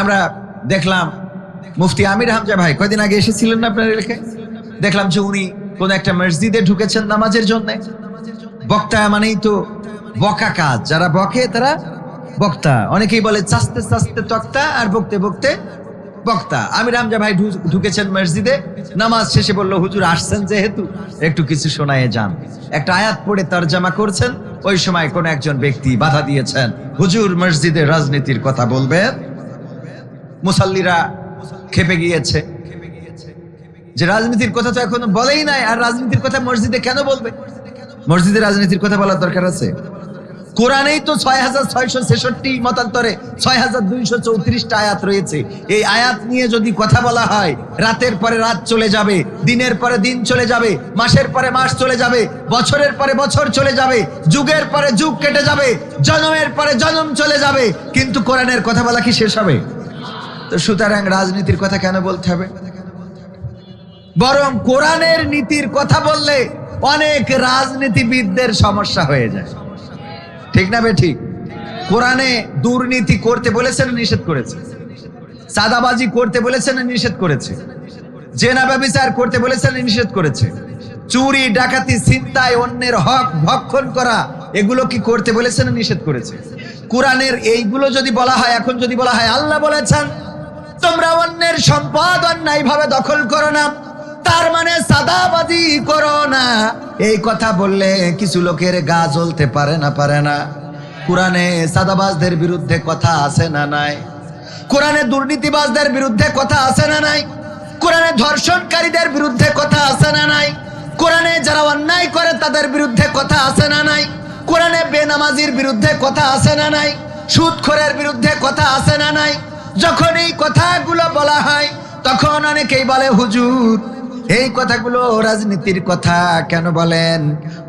আমরা দেখলাম মুফতি আমির হামজা ভাই কয়দিন আগে এসেছিলেন না আপনার এলাকায়, দেখলাম যে উনি কোন একটা মসজিদে ঢুকেছেন নামাজের জন্য। বক্তা মানেই তো বকা কাজ, যারা বকে তারা বক্তা। অনেকেই বলে চাস্তে চাস্তে তক্তা আর বকতে বকতে বক্তা। আমির হামজা ভাই ঢুকেছেন মসজিদে, নামাজ শেষে বলল হুজুর আসছেন যেহেতু একটু কিছু শোনায়ে যান। একটা আয়াত পড়ে তরজমা করছেন, ওই সময় কোন একজন ব্যক্তি বাধা দিয়েছেন, হুজুর মসজিদে রাজনীতির কথা বলবেন। মুসাল্লিরা খেপে গিয়েছে যে রাজনীতির কথা তো এখনো বলেই নাই, আর রাজনীতির কথা মসজিদে কেন বলবে? মসজিদে রাজনীতির কথা বলার দরকার আছে? কোরআনেই তো ৬৬৬৬ মতান্তরে ৬২৩৪টা আয়াত রয়েছে। এই আয়াত নিয়ে যদি কথা বলা হয়, রাতের পরে রাত চলে যাবে, দিনের পরে দিন চলে যাবে, মাসের পরে মাস চলে যাবে, বছরের পরে বছর চলে যাবে, যুগের পরে যুগ কেটে যাবে, জন্মের পরে জন্ম চলে যাবে, কিন্তু কোরআনের কথা বলা কি শেষ হবে? তো সুতরাং রাজনীতির কথা কেন বলতে হবে? বরং কোরআনের নীতির কথা বললে অনেক রাজনীতিবিদদের সমস্যা হয়ে যায়। ঠিক না বে ঠিক? কোরআনে দুর্নীতি করতে বলেছেন, নিষেধ করেছে। চাঁদাবাজি করতে বলেছেন, নিষেধ করেছে। জেনা ব্যভিচার করতে বলেছেন, নিষেধ করেছে। চুরি ডাকাতি ছিনতাই অন্যের হক ভক্ষণ করা, এগুলো কি করতে বলেছেন, নিষেধ করেছে। কোরআনের এইগুলো যদি বলা হয়, এখন যদি বলা হয় আল্লাহ বলেছেন তোমরা অন্যের সম্পদ অন্যায়ভাবে দখল করো না, তার মানে চাঁদাবাজি করো না, এই কথা বললে কিছু লোকের গা জ্বলতে পারে না। কোরআনে চাঁদাবাজদের বিরুদ্ধে কথা আছে না নাই? কোরআনে দুর্নীতিবাজদের বিরুদ্ধে কথা আছে না নাই? কোরআনে ধর্ষণকারীদের বিরুদ্ধে কথা আছে না নাই? কোরআনে যারা অন্যায় করে তাদের বিরুদ্ধে কথা আছে না নাই? কোরআনে বেনামাজির বিরুদ্ধে কথা আছে না নাই? সুদখোরের বিরুদ্ধে কথা আছে না নাই? যখন এই কথাগুলো বলা হয় তখন অনেকেই বলে হুজুর এই কথাগুলো রাজনীতির কথা কেন বলেন?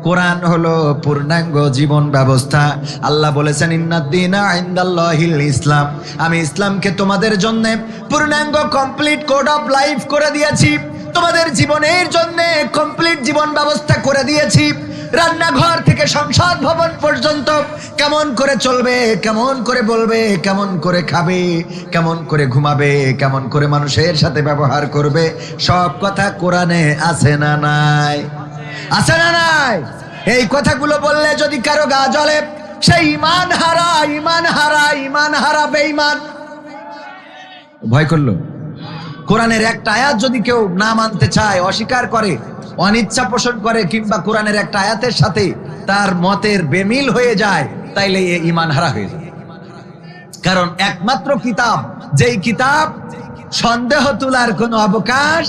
কোরআন হলো পূর্ণাঙ্গ জীবন ব্যবস্থা। আল্লাহ বলেছেন ইন্নাদ-দীনা ইনদাল্লাহিল ইসলাম, আমি ইসলামকে তোমাদের জন্য পূর্ণাঙ্গ কমপ্লিট কোড অফ লাইফ করে দিয়েছি, তোমাদের জীবনের জন্য কমপ্লিট জীবন ব্যবস্থা করে দিয়েছি। রান্নাঘর থেকে সংসদ ভবন পর্যন্ত কেমন করে চলবে, কেমন করে বলবে, কেমন করে খাবে, কেমন করে ঘুমাবে, কেমন করে মানুষের সাথে ব্যবহার করবে, সব কথা কোরআনে আছে না নাই? আছে না নাই? এই কথাগুলো বললে যদি কারো গা জ্বলে, সে ঈমান হারা বেঈমান। ভয় করলো? কোরআনের একটা আয়াত যদি কেউ না মানতে চায়, অস্বীকার করে, অনিচ্ছা পোষণ করে, কিংবা কোরআনের একটা আয়াতের সাথে তার মতের বেমিল হয়ে যায়, তাইলে এ ঈমান হারা হয়ে যায়। কারণ একমাত্র কিতাব, যেই কিতাব সন্দেহ তোলার কোনো অবকাশ